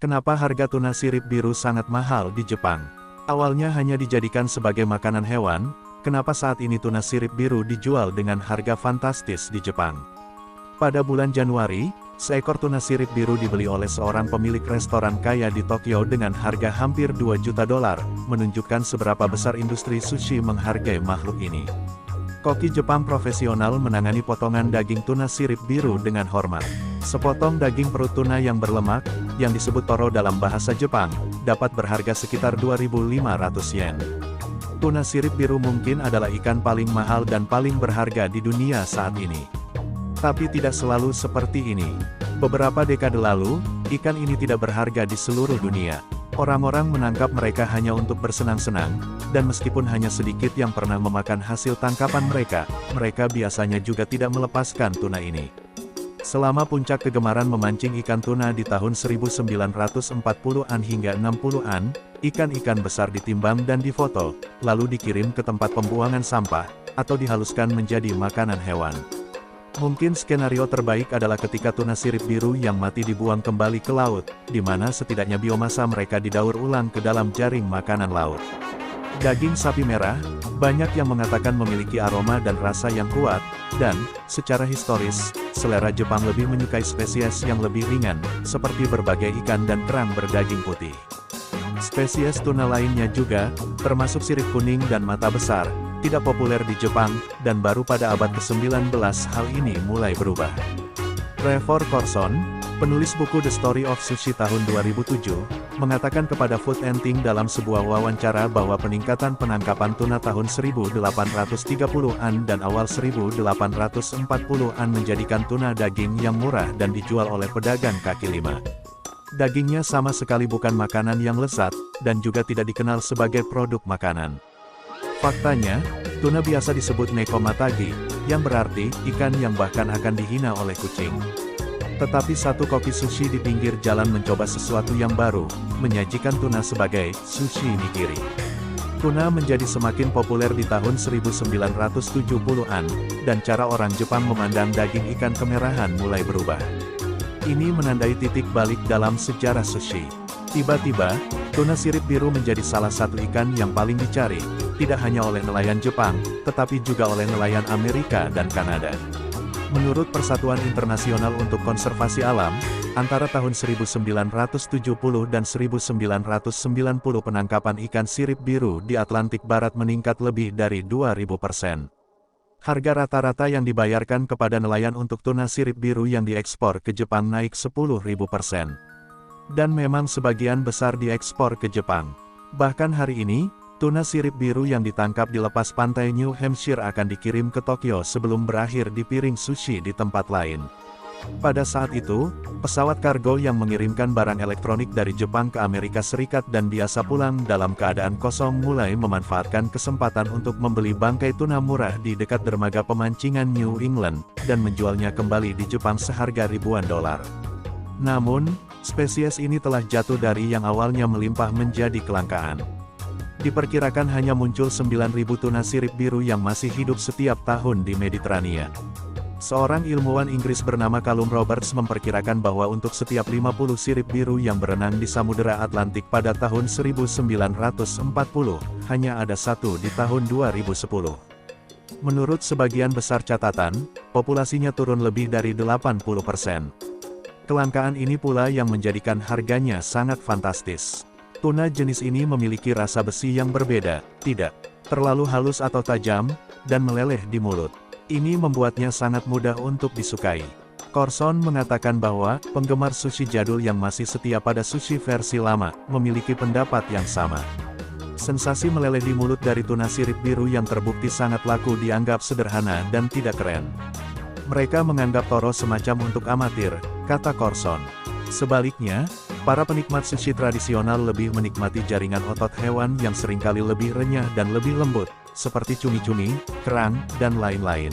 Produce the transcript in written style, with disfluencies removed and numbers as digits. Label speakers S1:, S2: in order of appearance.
S1: Kenapa harga tuna sirip biru sangat mahal di Jepang? Awalnya hanya dijadikan sebagai makanan hewan, kenapa saat ini tuna sirip biru dijual dengan harga fantastis di Jepang? Pada bulan Januari, seekor tuna sirip biru dibeli oleh seorang pemilik restoran kaya di Tokyo dengan harga hampir $2 juta, menunjukkan seberapa besar industri sushi menghargai makhluk ini. Koki Jepang profesional menangani potongan daging tuna sirip biru dengan hormat. Sepotong daging perut tuna yang berlemak, yang disebut toro dalam bahasa Jepang, dapat berharga sekitar 2.500 yen. Tuna sirip biru mungkin adalah ikan paling mahal dan paling berharga di dunia saat ini. Tapi tidak selalu seperti ini. Beberapa dekade lalu, ikan ini tidak berharga di seluruh dunia. Orang-orang menangkap mereka hanya untuk bersenang-senang, dan meskipun hanya sedikit yang pernah memakan hasil tangkapan mereka, mereka biasanya juga tidak melepaskan tuna ini. Selama puncak kegemaran memancing ikan tuna di tahun 1940-an hingga 60-an, ikan-ikan besar ditimbang dan difoto, lalu dikirim ke tempat pembuangan sampah, atau dihaluskan menjadi makanan hewan. Mungkin skenario terbaik adalah ketika tuna sirip biru yang mati dibuang kembali ke laut, di mana setidaknya biomasa mereka didaur ulang ke dalam jaring makanan laut. Daging sapi merah, banyak yang mengatakan memiliki aroma dan rasa yang kuat, dan, secara historis, selera Jepang lebih menyukai spesies yang lebih ringan, seperti berbagai ikan dan kerang berdaging putih. Spesies tuna lainnya juga, termasuk sirip kuning dan mata besar, tidak populer di Jepang, dan baru pada abad ke-19 hal ini mulai berubah. Trevor Corson, penulis buku The Story of Sushi tahun 2007, mengatakan kepada Food and Think dalam sebuah wawancara bahwa peningkatan penangkapan tuna tahun 1830-an dan awal 1840-an menjadikan tuna daging yang murah dan dijual oleh pedagang kaki lima. Dagingnya sama sekali bukan makanan yang lezat, dan juga tidak dikenal sebagai produk makanan. Faktanya, tuna biasa disebut nekomatagi, yang berarti ikan yang bahkan akan dihina oleh kucing. Tetapi satu koki sushi di pinggir jalan mencoba sesuatu yang baru, menyajikan tuna sebagai sushi nigiri. Tuna menjadi semakin populer di tahun 1970-an, dan cara orang Jepang memandang daging ikan kemerahan mulai berubah. Ini menandai titik balik dalam sejarah sushi. Tiba-tiba, tuna sirip biru menjadi salah satu ikan yang paling dicari, tidak hanya oleh nelayan Jepang, tetapi juga oleh nelayan Amerika dan Kanada. Menurut Persatuan Internasional untuk Konservasi Alam, antara tahun 1970 dan 1990 penangkapan ikan sirip biru di Atlantik Barat meningkat lebih dari 2.000%. Harga rata-rata yang dibayarkan kepada nelayan untuk tuna sirip biru yang diekspor ke Jepang naik 10.000%. Dan memang sebagian besar diekspor ke Jepang. Bahkan hari ini, tuna sirip biru yang ditangkap di lepas pantai New Hampshire akan dikirim ke Tokyo sebelum berakhir di piring sushi di tempat lain. Pada saat itu, pesawat kargo yang mengirimkan barang elektronik dari Jepang ke Amerika Serikat dan biasa pulang dalam keadaan kosong mulai memanfaatkan kesempatan untuk membeli bangkai tuna murah di dekat dermaga pemancingan New England, dan menjualnya kembali di Jepang seharga ribuan dolar. Namun, spesies ini telah jatuh dari yang awalnya melimpah menjadi kelangkaan. Diperkirakan hanya muncul 9.000 tuna sirip biru yang masih hidup setiap tahun di Mediterania. Seorang ilmuwan Inggris bernama Callum Roberts memperkirakan bahwa untuk setiap 50 sirip biru yang berenang di Samudera Atlantik pada tahun 1940, hanya ada satu di tahun 2010. Menurut sebagian besar catatan, populasinya turun lebih dari 80%. Kelangkaan ini pula yang menjadikan harganya sangat fantastis. Tuna jenis ini memiliki rasa besi yang berbeda, tidak terlalu halus atau tajam, dan meleleh di mulut. Ini membuatnya sangat mudah untuk disukai. Corson mengatakan bahwa, penggemar sushi jadul yang masih setia pada sushi versi lama, memiliki pendapat yang sama. Sensasi meleleh di mulut dari tuna sirip biru yang terbukti sangat laku dianggap sederhana dan tidak keren. Mereka menganggap toro semacam untuk amatir, kata Corson. Sebaliknya, para penikmat sushi tradisional lebih menikmati jaringan otot hewan yang seringkali lebih renyah dan lebih lembut, seperti cumi-cumi, kerang, dan lain-lain.